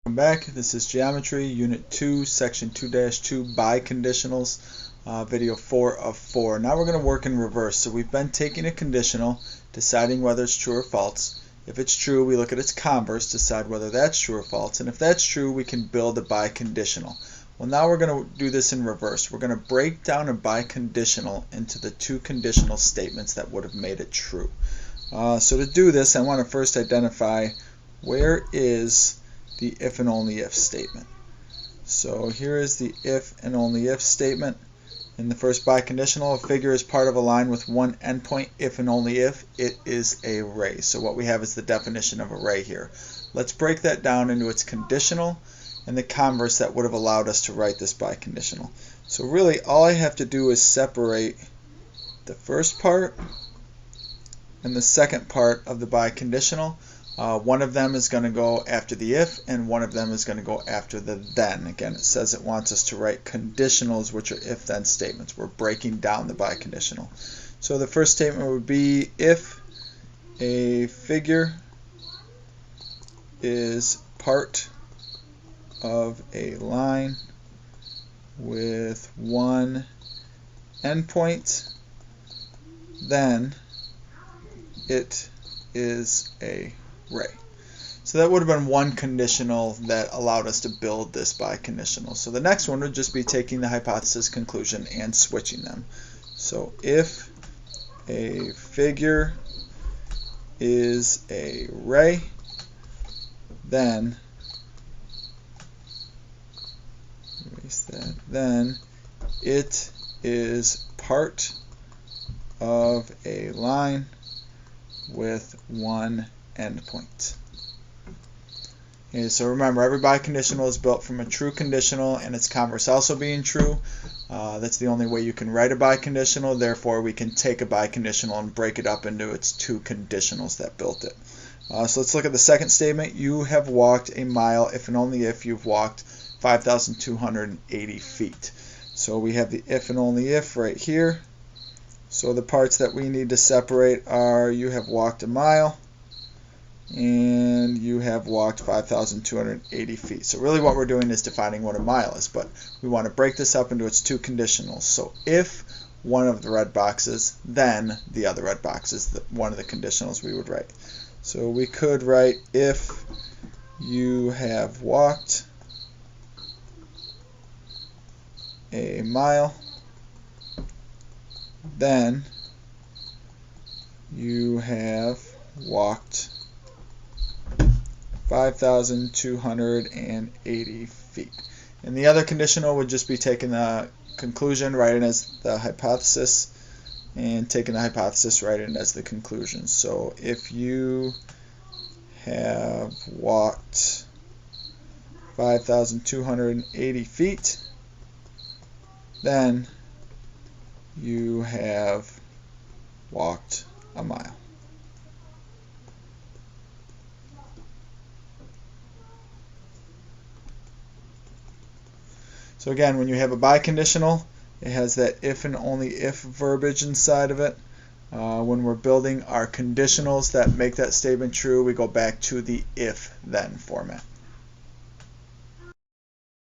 Welcome back. This is Geometry, Unit 2, Section 2-2, Biconditionals, video 4 of 4. Now we're going to work in reverse. So we've been taking a conditional, deciding whether it's true or false. If it's true, we look at its converse, decide whether that's true or false. And if that's true, we can build a biconditional. Well, now we're going to do this in reverse. We're going to break down a biconditional into the two conditional statements that would have made it true. So to do this, I want to first identify where is the if and only if statement. So here is the if and only if statement. In the first biconditional, a figure is part of a line with one endpoint if and only if it is a ray. So what we have is the definition of a ray here. Let's break that down into its conditional and the converse that would have allowed us to write this biconditional. So really all I have to do is separate the first part and the second part of the biconditional. One of them is going to go after the if, and one of them is going to go after the then. Again, it says it wants us to write conditionals, which are if-then statements. We're breaking down the biconditional. So the first statement would be if a figure is part of a line with one endpoint, then it is a ray. So that would have been one conditional that allowed us to build this biconditional. So the next one would just be taking the hypothesis conclusion and switching them. So if a figure is a ray, then it is part of a line with one endpoint. Okay, so remember, every biconditional is built from a true conditional and its converse also being true. That's the only way you can write a biconditional. Therefore, we can take a biconditional and break it up into its two conditionals that built it. So let's look at the second statement. You have walked a mile if and only if you've walked 5,280 feet. So we have the if and only if right here. So the parts that we need to separate are you have walked a mile and you have walked 5,280 feet. So really what we're doing is defining what a mile is, but we want to break this up into its two conditionals. So if one of the red boxes, then the other red box is one of the conditionals we would write. So we could write if you have walked a mile, then you have walked 5,280 feet. And the other conditional would just be taking the conclusion, writing as the hypothesis, and taking the hypothesis, writing as the conclusion. So if you have walked 5,280 feet, then you have walked a mile. So again, when you have a biconditional, it has that if and only if verbiage inside of it. When we're building our conditionals that make that statement true, we go back to the if-then format.